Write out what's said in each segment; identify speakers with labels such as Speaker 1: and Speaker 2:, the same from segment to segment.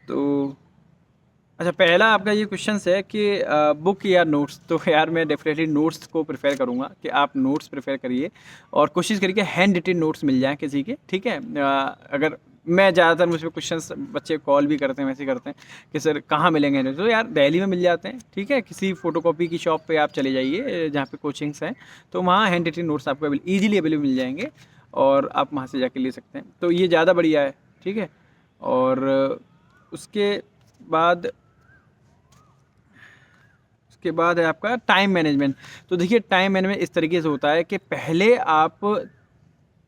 Speaker 1: तो अच्छा, पहला आपका ये क्वेश्चन है कि बुक या नोट्स। तो यार मैं डेफिनेटली नोट्स को प्रेफर करूँगा कि आप नोट्स प्रेफर करिए और कोशिश करिए कि हैंड रिटेन नोट्स मिल जाएँ किसी के, ठीक है। अगर मैं ज़्यादातर मुझ पे क्वेश्चंस बच्चे कॉल भी करते हैं, मैसेज करते हैं कि सर कहाँ मिलेंगे, तो यार दिल्ली में मिल जाते हैं, ठीक है। किसी फ़ोटोकॉपी की शॉप पे आप चले जाइए जहाँ पे कोचिंग्स हैं, तो वहाँ हैंड रिटेन नोट्स आपको ईजिली अवेलेबल मिल जाएंगे और आप वहाँ से जाके ले सकते हैं। तो ये ज़्यादा बढ़िया है, ठीक है। और उसके बाद उसके बाद है आपका टाइम मैनेजमेंट। तो देखिए टाइम मैनेजमेंट इस तरीके से होता है कि पहले आप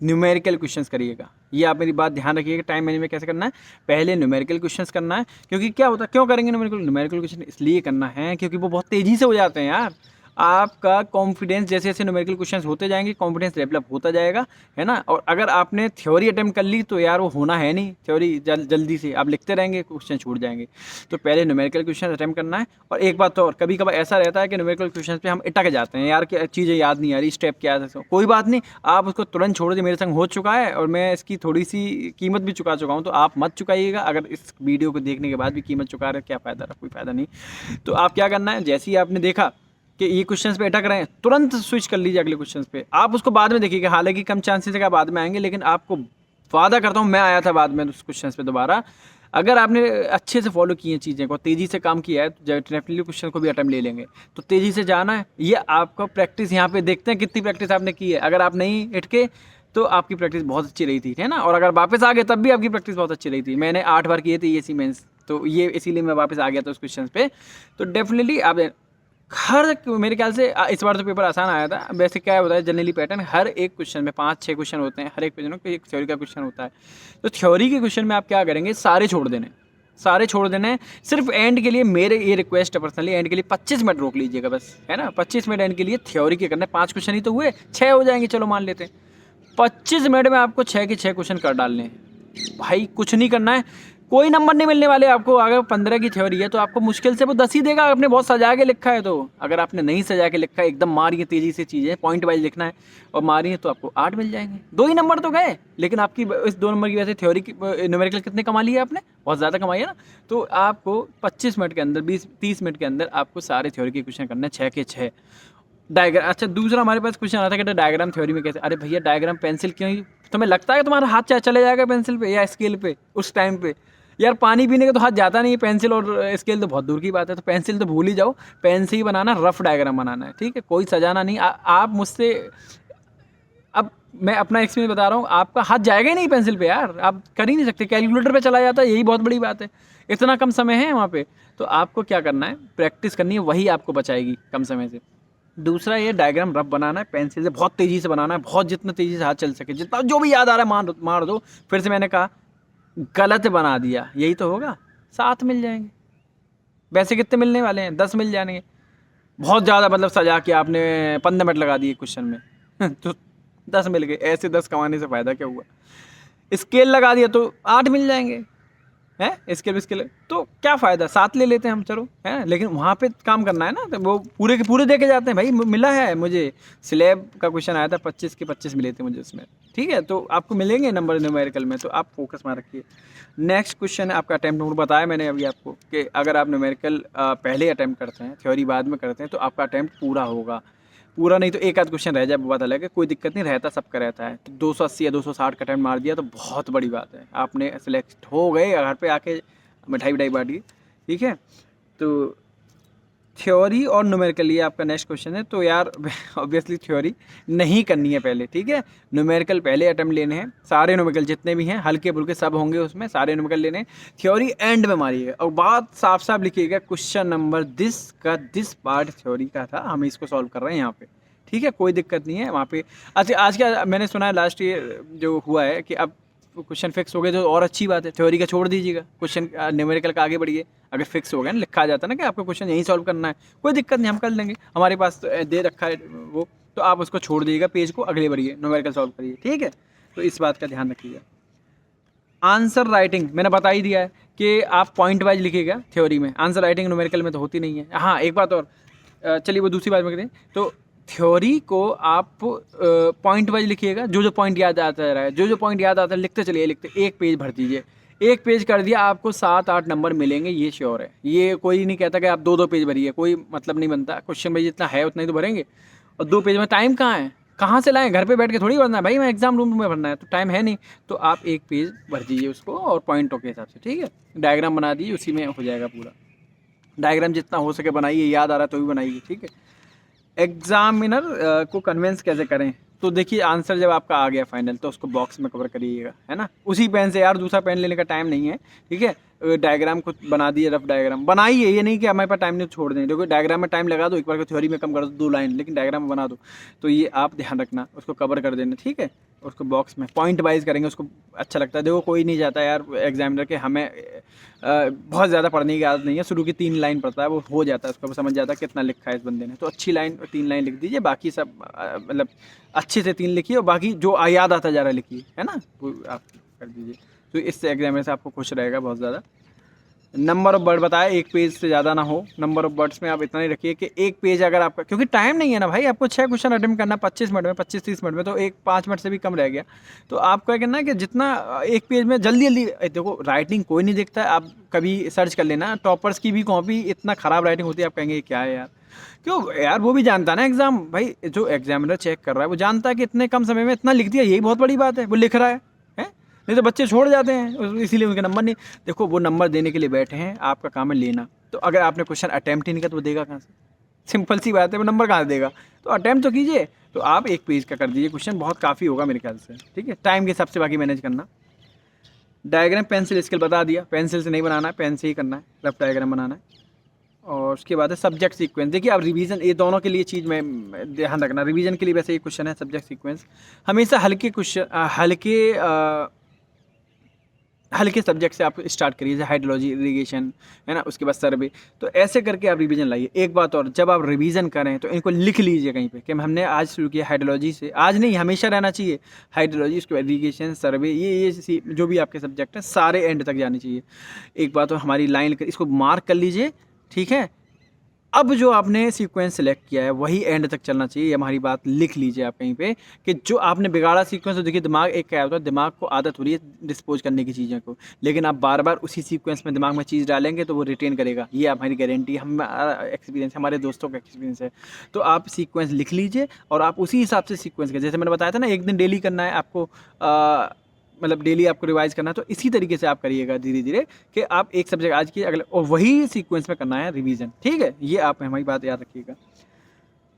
Speaker 1: न्यूमेरिकल क्वेश्चंस करिएगा। ये आप मेरी बात ध्यान रखिएगा, टाइम मैनेजमेंट कैसे करना है। पहले न्यूमेरिकल क्वेश्चंस करना है, क्योंकि क्या होता है, क्यों करेंगे न्यूमेरिकल क्वेश्चन इसलिए करना है क्योंकि वो बहुत तेज़ी से हो जाते हैं यार। आपका कॉन्फिडेंस जैसे जैसे न्यूमेरिकल क्वेश्चंस होते जाएंगे, कॉन्फिडेंस डेवलप होता जाएगा, है ना। और अगर आपने थ्योरी अटेम्प्ट कर ली तो यार वो होना है नहीं, थ्योरी जल्दी से आप लिखते रहेंगे, क्वेश्चन छूट जाएंगे। तो पहले न्यूमेरिकल क्वेश्चन अटेम्प्ट करना है। और एक बात तो और, कभी कभार ऐसा रहता है कि न्यूमेरिकल क्वेश्चन पे हम अटक जाते हैं यार, क्या चीज़ें याद नहीं आ रही, स्टेप क्या है। कोई बात नहीं, आप उसको तुरंत छोड़ दीजिए। मेरे संग हो चुका है और मैं इसकी थोड़ी सी कीमत भी चुका चुका हूँ, तो आप मत चुकाइएगा। अगर इस वीडियो को देखने के बाद भी कीमत चुका रहे, क्या फ़ायदा रहा, कोई फ़ायदा नहीं। तो आप क्या करना है, जैसे ही आपने देखा कि ये क्वेश्चंस पे अटक रहे हैं, तुरंत स्विच कर लीजिए अगले क्वेश्चंस पे। आप उसको बाद में देखिएगा, हालांकि कम चांसेस है कि बाद में आएंगे, लेकिन आपको वादा करता हूँ मैं आया था बाद में उस क्वेश्चंस पे दोबारा। अगर आपने अच्छे से फॉलो की हैं चीज़ें को, तेज़ी से काम किया है, तो डेफिनेटली क्वेश्चन को भी अटेम्प्ट ले लेंगे। तो तेज़ी से जाना है, ये आपका प्रैक्टिस यहाँ पे देखते हैं कितनी प्रैक्टिस आपने की है। अगर आप नहीं इटके तो आपकी प्रैक्टिस बहुत अच्छी रही थी, है ना। और अगर वापस आ गए तब भी आपकी प्रैक्टिस बहुत अच्छी रही थी। मैंने 8 बार किए थे ये सीमेंस, तो ये इसीलिए मैं वापस आ गया था उस क्वेश्चन पे। तो डेफिनेटली आप हर मेरे ख्याल से इस बार तो पेपर आसान आया था। वैसे क्या होता है जनरली पैटर्न, हर एक क्वेश्चन में 5-6 क्वेश्चन होते हैं, हर एक क्वेश्चन में एक थ्योरी का क्वेश्चन होता है। तो थ्योरी के क्वेश्चन में आप क्या करेंगे, सारे छोड़ देने, सारे छोड़ देने हैं। सिर्फ एंड के लिए मेरे ये रिक्वेस्ट है पर्सनली, एंड के लिए 25 मिनट रोक लीजिएगा बस, है ना। 25 मिनट एंड के लिए थ्योरी के करने, 5 क्वेश्चन ही तो हुए, 6 हो जाएंगे, चलो मान लेते हैं। 25 मिनट में आपको 6 के 6 क्वेश्चन कर डालने हैं भाई, कुछ नहीं करना है। कोई नंबर नहीं मिलने वाले आपको। अगर 15 की थ्योरी है तो आपको मुश्किल से वो 10 ही देगा, आपने बहुत सजा के लिखा है। तो अगर आपने नहीं सजा के लिखा है, एकदम मारिए तेज़ी से चीज़ें, पॉइंट वाइज लिखना है और मारिए, तो आपको 8 मिल जाएंगे। 2 ही नंबर तो गए, लेकिन आपकी इस 2 नंबर की वजह से थ्योरी की न्यूमेरिकल कितने कमा लिए आपने, बहुत ज़्यादा कमाई है ना। तो आपको 25 मिनट के अंदर, 20-30 मिनट के अंदर आपको सारे थ्योरी के क्वेश्चन करने हैं, 6 के 6। डायग्राम, अच्छा दूसरा हमारे पास क्वेश्चन आता है कि डायग्राम थ्योरी में कैसे। अरे भैया डायग्राम पेंसिल क्यों ही, तुम्हें लगता है कि तुम्हारा हाथ चले जाएगा पेंसिल पे या स्केल पे उस टाइम पे। यार पानी पीने का तो हाथ जाता नहीं है, पेंसिल और स्केल तो बहुत दूर की बात है। तो पेंसिल तो भूल ही जाओ, पेन से ही बनाना, रफ डायग्राम बनाना है, ठीक है। कोई सजाना नहीं। आप मुझसे, अब मैं अपना एक्सपीरियंस बता रहा हूँ, आपका हाथ जाएगा ही नहीं पेंसिल पे यार, आप कर ही नहीं सकते। कैलकुलेटर पे चला जाता है, यही बहुत बड़ी बात है। इतना कम समय है वहाँ पे। तो आपको क्या करना है, प्रैक्टिस करनी है, वही आपको बचाएगी कम समय से। दूसरा ये डायग्राम रफ बनाना है, पेंसिल से बहुत तेज़ी से बनाना है, बहुत जितना तेज़ी से हाथ चल सके, जितना जो भी याद आ रहा है मार दो। फिर से मैंने कहा गलत बना दिया, यही तो होगा, 7 मिल जाएंगे। वैसे कितने मिलने वाले हैं, 10 मिल जाएंगे। बहुत ज़्यादा मतलब सजा के आपने 15 मिनट लगा दिए क्वेश्चन में तो 10 मिल गए। ऐसे 10 कमाने से फ़ायदा क्या हुआ। स्केल लगा दिया तो 8 मिल जाएंगे, है स्केल तो क्या फ़ायदा, 7 ले लेते हैं हम, चलो है। लेकिन वहाँ पे काम करना है ना, तो वो पूरे के पूरे दे के जाते हैं भाई। मिला है मुझे, स्लैब का क्वेश्चन आया था, 25 के 25 मिले थे मुझे उसमें, ठीक है। तो आपको मिलेंगे नंबर न्यूमेरिकल में, तो आप फोकस में रखिए। नेक्स्ट क्वेश्चन है आपका अटैम्प्ट नंबर, बताया मैंने अभी आपको कि अगर आप न्यूमेरिकल पहले अटैम्प्ट करते हैं, थ्योरी बाद में करते हैं, तो आपका अटैम्प्ट पूरा होगा। पूरा नहीं तो एक आध क्वेश्चन रह जाए, वो बात अलग है, कोई दिक्कत नहीं, रहता सबका रहता है। तो 280 या 260 का अटैम्प्ट मार दिया तो बहुत बड़ी बात है, आपने सेलेक्ट हो गए, घर पे आके मिठाई विठाई बांटिए, ठीक है। तो थ्योरी और न्यूमेरिकल, ये आपका नेक्स्ट क्वेश्चन है। तो यार ऑब्वियसली थ्योरी नहीं करनी है पहले, ठीक है। न्यूमेरिकल पहले अटेम्प्ट लेने हैं, सारे न्यूमेरिकल जितने भी हैं, हल्के फुल्के सब होंगे उसमें, सारे न्यूमेरिकल लेने हैं। थ्योरी एंड में मारिएगा, और बात साफ साफ लिखिएगा, question number this part theory का था, हम इसको सॉल्व कर रहे हैं यहाँ पे, ठीक है। कोई दिक्कत नहीं है वहाँ पे। अच्छा आज क्या मैंने सुना है, लास्ट ईयर जो हुआ है कि अब क्वेश्चन फिक्स हो गए तो और अच्छी बात है, थ्योरी का छोड़ दीजिएगा, क्वेश्चन न्यूमेरिकल का आगे बढ़िए। अगर फिक्स हो गया ना, लिखा आ जाता है ना कि आपको क्वेश्चन यहीं सॉल्व करना है, कोई दिक्कत नहीं, हम कर लेंगे, हमारे पास तो दे रखा है वो। तो आप उसको छोड़ दीजिएगा, पेज को अगले बढ़िए, न्यूमेरिकल सॉल्व करिए, ठीक है। तो इस बात का ध्यान रखिएगा। आंसर राइटिंग मैंने बता ही दिया है कि आप पॉइंट वाइज लिखिएगा थ्योरी में, आंसर राइटिंग न्यूमेरिकल में तो होती नहीं है। हाँ एक बात और, चलिए वो दूसरी बात में करें। तो थ्योरी को आप पॉइंट वाइज लिखिएगा, जो जो पॉइंट याद आता रहा है, जो जो पॉइंट याद आता है लिखते चलिए, लिखते एक पेज भर दीजिए, एक पेज कर दिया आपको 7-8 नंबर मिलेंगे, ये श्योर है। ये कोई नहीं कहता कि आप 2-2 पेज भरिए, कोई मतलब नहीं बनता। क्वेश्चन भाई जितना है उतना ही तो भरेंगे, और 2 पेज में टाइम कहाँ है, कहाँ से लाएं? घर पे बैठ के थोड़ी भरना है भाई, मैं एग्जाम रूम में भरना है, तो टाइम है नहीं। तो आप एक पेज भर दीजिए उसको, और पॉइंटों के हिसाब से, ठीक है। डायग्राम बना दीजिए, उसी में हो जाएगा पूरा। डायग्राम जितना हो सके बनाइए, याद आ रहा है तो भी बनाइए, ठीक है। एग्जामिनर को कन्विंस कैसे करें? तो देखिए, आंसर जब आपका आ गया फाइनल, तो उसको बॉक्स में कवर करिएगा, है ना, उसी पेन से यार, दूसरा पेन लेने का टाइम नहीं है, ठीक है। डायग्राम को बना दिए, रफ डायग्राम बनाइए, ये नहीं कि हमारे पास टाइम नहीं, छोड़ दें। देखो डायग्राम में टाइम लगा दो, एक बार को थ्योरी में कम कर दो 2 लाइन, लेकिन डायग्राम में बना दो। तो ये आप ध्यान रखना, उसको कवर कर देना, ठीक है। उसको बॉक्स में पॉइंट वाइज करेंगे, उसको अच्छा लगता है। देखो कोई नहीं जाता यार एग्जामिनर के, हमें बहुत ज़्यादा पढ़ने की आदत नहीं है, शुरू की 3 लाइन पढ़ता है, वो हो जाता है, उसको समझ जाता है कितना लिखा है इस बंदे ने। तो अच्छी लाइन 3 लाइन लिख दीजिए, बाकी सब मतलब अच्छे से 3 लिखिए, और बाकी जो याद आता जा रहा है लिखिए, है ना, वो आप कर दीजिए। तो इससे एग्जामिनर से आपको खुश रहेगा बहुत ज़्यादा। नंबर ऑफ वर्ड बताया, एक पेज से ज़्यादा ना हो। नंबर ऑफ वर्ड्स में आप इतना ही रखिए कि एक पेज अगर आपका, क्योंकि टाइम नहीं है ना भाई, आपको 6 क्वेश्चन अटेम्प्ट करना 25 मिनट में, 25-30 मिनट में, तो एक 5 मिनट से भी कम रह गया। तो आपको क्या करना है कि जितना एक पेज में जल्दी जल्दी, देखो राइटिंग कोई नहीं देखता है, आप कभी सर्च कर लेना, टॉपर्स की भी कॉपी इतना ख़राब राइटिंग होती है, आप कहेंगे क्या है यार, क्यों यार, वो भी जानता है ना एग्जाम भाई, जो एग्जामिनर चेक कर रहा है वो जानता है कि इतने कम समय में इतना लिख दिया, यही बहुत बड़ी बात है, वो लिख रहा है। नहीं तो बच्चे छोड़ जाते हैं, इसीलिए उनके नंबर नहीं। देखो वो नंबर देने के लिए बैठे हैं, आपका काम है लेना। तो अगर आपने क्वेश्चन अटैम्प्ट ही नहीं किया तो वो देगा कहाँ से? सिंपल सी बात है, वो नंबर कहाँ से देगा? तो अटैम्प्ट तो कीजिए। तो आप एक पेज का कर दीजिए क्वेश्चन, बहुत काफ़ी होगा मेरे ख्याल से, ठीक है। टाइम के हिसाब से बाकी मैनेज करना। डायग्राम पेंसिल स्केल बता दिया, पेंसिल से नहीं बनाना है, पेन से ही करना है, रफ डायग्राम बनाना है। और उसके बाद है सब्जेक्ट सीक्वेंस। देखिए आप रिवीजन, ये दोनों के लिए चीज़ में ध्यान रखना, रिवीजन के लिए वैसे ये क्वेश्चन है सब्जेक्ट सीक्वेंस, हमेशा हल्के क्वेश्चन, हल्के सब्जेक्ट से आप स्टार्ट करिए, जैसे हाइड्रोलॉजी, इरिगेशन, है ना, उसके बाद सर्वे। तो ऐसे करके आप रिवीजन लाइए। एक बात और, जब आप रिवीजन करें तो इनको लिख लीजिए कहीं पे कि हमने आज शुरू किया हाइड्रोलॉजी से, आज नहीं हमेशा रहना चाहिए हाइड्रोलॉजी, उसके बाद इरिगेशन, सर्वे, ये जो भी आपके सब्जेक्ट हैं सारे एंड तक जाने चाहिए। एक बात और, हमारी लाइन इसको मार्क कर लीजिए, ठीक है। अब जो आपने सीक्वेंस सेलेक्ट किया है वही एंड तक चलना चाहिए, ये हमारी बात लिख लीजिए आप कहीं पे, कि जो आपने बिगाड़ा सीक्वेंस, तो देखिए दिमाग एक क्या होता है, दिमाग को आदत हो रही है डिस्पोज करने की चीज़ों को, लेकिन आप बार बार उसी सीक्वेंस में दिमाग में चीज़ डालेंगे तो वो रिटेन करेगा, ये हमारी गारंटी, हमारा एक्सपीरियंस, हमारे दोस्तों का एक्सपीरियंस है। तो आप सीक्वेंस लिख लीजिए, और आप उसी हिसाब से सीक्वेंस के, जैसे मैंने बताया था ना, एक दिन डेली करना है आपको, मतलब डेली आपको रिवाइज करना है, तो इसी तरीके से आप करिएगा धीरे धीरे, कि आप एक सब्जेक्ट आज की अगले, और वही सीक्वेंस में करना है रिवीजन, ठीक है। ये आप हमारी बात याद रखिएगा।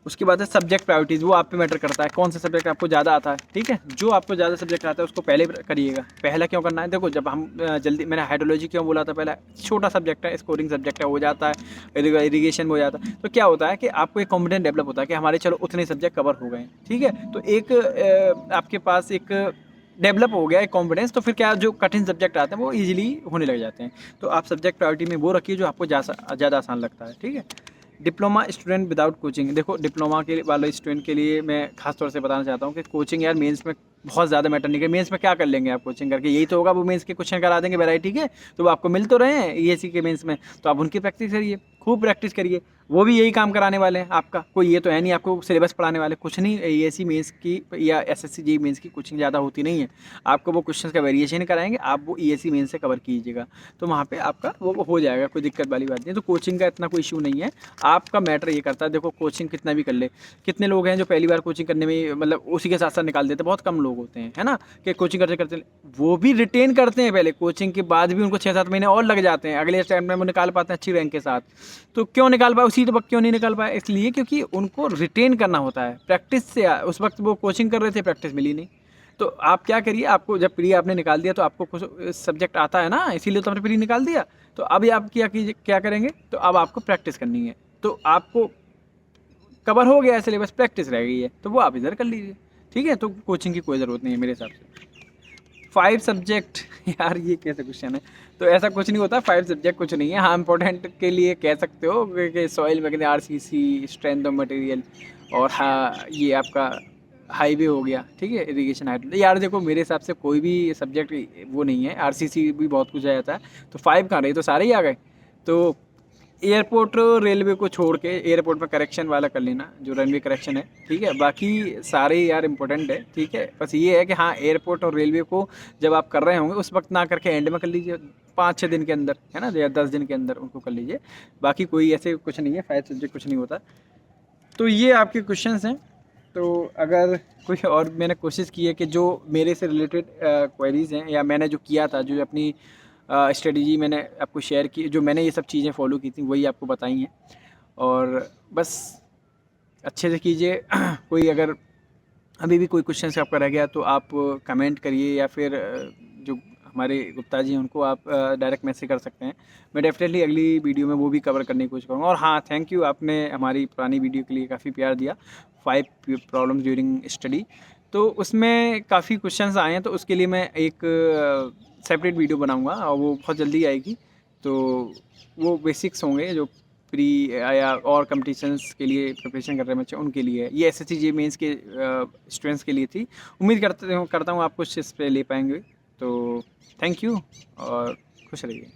Speaker 1: उसके बाद है सब्जेक्ट प्रायोरिटीज़, वो आप पे मैटर करता है, कौन सा सब्जेक्ट आपको ज़्यादा आता है, ठीक है। जो आपको ज़्यादा सब्जेक्ट आता है उसको पहले करिएगा। पहला क्यों करना है? देखो जब हम जल्दी, मैंने हाइड्रोलॉजी क्यों बोला था, पहला छोटा सब्जेक्ट है, स्कोरिंग सब्जेक्ट है, हो जाता है, इरिगेशन में हो जाता है। तो क्या होता है कि आपको एक कॉन्फिडेंस डेवलप होता है कि हमारे चलो उतने सब्जेक्ट कवर हो गए, ठीक है। तो एक आपके पास एक डेवलप हो गया एक कॉन्फिडेंस, तो फिर क्या, जो कठिन सब्जेक्ट आते हैं वो इजीली होने लग जाते हैं। तो आप सब्जेक्ट प्रायोरिटी में वो रखिए जो आपको ज़्यादा आसान लगता है, ठीक है। डिप्लोमा स्टूडेंट विदाउट कोचिंग, देखो डिप्लोमा के वाले स्टूडेंट के लिए मैं खास तौर से बताना चाहता हूँ कि कोचिंग यार मेंस में बहुत ज़्यादा मैटर नहीं करे। मेंस में क्या कर लेंगे आप कोचिंग करके? यही तो होगा, वो मेंस के क्वेश्चन करा देंगे वैरायटी के, तो वो आपको मिल तो रहे हैं ईएससी के मेंस में, तो आप उनकी प्रैक्टिस करिए, खूब प्रैक्टिस करिए, वो भी यही काम कराने वाले हैं आपका। कोई ये तो है नहीं आपको सिलेबस पढ़ाने वाले, कुछ नहीं। ईएससी मेंस की या एसएससी जेईई मेंस की कोचिंग ज़्यादा होती नहीं है, आपको वो क्वेश्चन का वेरिएशन कराएंगे, आप वो ईएससी मेंस से कवर कीजिएगा, तो वहाँ पर आपका वो हो जाएगा, कोई दिक्कत वाली बात नहीं। तो कोचिंग का इतना कोई इशू नहीं है, आपका मैटर ये करता है। देखो कोचिंग कितना भी कर ले, कितने लोग हैं जो पहली बार कोचिंग करने में मतलब उसी के साथ साथ निकाल देते हैं, बहुत कम लोग होते हैं, है ना, कि कोचिंग करते करते वो भी रिटेन करते हैं पहले, कोचिंग के बाद भी उनको 6-7 महीने और लग जाते हैं, अगले टाइम में वो निकाल पाते हैं अच्छी रैंक के साथ। तो क्यों निकाल पाए? उसी वक्त क्यों नहीं निकाल पाए? इसलिए क्योंकि उनको रिटेन करना होता है प्रैक्टिस से। उस वक्त वो कोचिंग कर रहे थे, प्रैक्टिस मिली नहीं। तो आप क्या करिए, आपको जब प्री आपने निकाल दिया तो आपको कुछ सब्जेक्ट आता है ना, इसीलिए तो आपने प्री निकाल दिया। तो अभी आप क्या करेंगे, तो अब आपको प्रैक्टिस करनी है, तो आपको कवर हो गया है सिलेबस, प्रैक्टिस रह गई है, तो वो आप इधर कर लीजिए, ठीक है। तो कोचिंग की कोई ज़रूरत नहीं है मेरे हिसाब से। 5 सब्जेक्ट यार ये कैसे क्वेश्चन है? तो ऐसा कुछ नहीं होता, 5 सब्जेक्ट कुछ नहीं है। हाँ इंपॉर्टेंट के लिए कह सकते हो कि soil mechanics, RCC, strength of material, और हाँ ये आपका हाईवे हो गया, ठीक है, इरिगेशन हाइड्रो। यार देखो मेरे हिसाब से कोई भी सब्जेक्ट वो नहीं है, आरसीसी भी बहुत कुछ आ जाता है, तो 5 कहाँ रही, तो सारे ही आ गए। तो एयरपोर्ट रेलवे को छोड़ के एयरपोर्ट में करेक्शन वाला कर लेना, जो रनवे करेक्शन है, ठीक है। बाकी सारे यार इंपॉर्टेंट है, ठीक है। बस ये है कि हाँ, एयरपोर्ट और रेलवे को जब आप कर रहे होंगे उस वक्त ना करके एंड में कर लीजिए, 5-6 दिन के अंदर, है ना, या 10 दिन के अंदर उनको कर लीजिए। बाकी कोई ऐसे कुछ नहीं है, 5 सब्जेक्ट कुछ नहीं होता। तो ये आपके क्वेश्चंस हैं। तो अगर कोई और, मैंने कोशिश की है कि जो मेरे से रिलेटेड क्वेरीज़ हैं या मैंने जो किया था, जो अपनी स्ट्रेटजी मैंने आपको शेयर की, जो मैंने ये सब चीज़ें फॉलो की थी, वही आपको बताई हैं। और बस अच्छे से कीजिए। कोई अगर अभी भी कोई क्वेश्चन आपका रह गया तो आप कमेंट करिए, या फिर जो हमारे गुप्ता जी हैं उनको आप डायरेक्ट मैसेज कर सकते हैं। मैं डेफिनेटली अगली वीडियो में वो भी कवर करने की कोशिश करूँगा। और हाँ, थैंक यू, आपने हमारी पुरानी वीडियो के लिए काफ़ी प्यार दिया, 5 प्रॉब्लम्स ड्यूरिंग स्टडी। तो उसमें काफ़ी क्वेश्चंस आए हैं, तो उसके लिए मैं एक सेपरेट वीडियो बनाऊँगा और वो बहुत जल्दी आएगी। तो वो बेसिक्स होंगे जो प्री या और कॉम्पिटिशन्स के लिए प्रिपरेशन कर रहे हैं बच्चे, उनके लिए है। ये एसएससी जे मेंस के स्टूडेंट्स के लिए थी। उम्मीद करता हूँ आप कुछ इस पे ले पाएंगे। तो थैंक यू और खुश रहिए।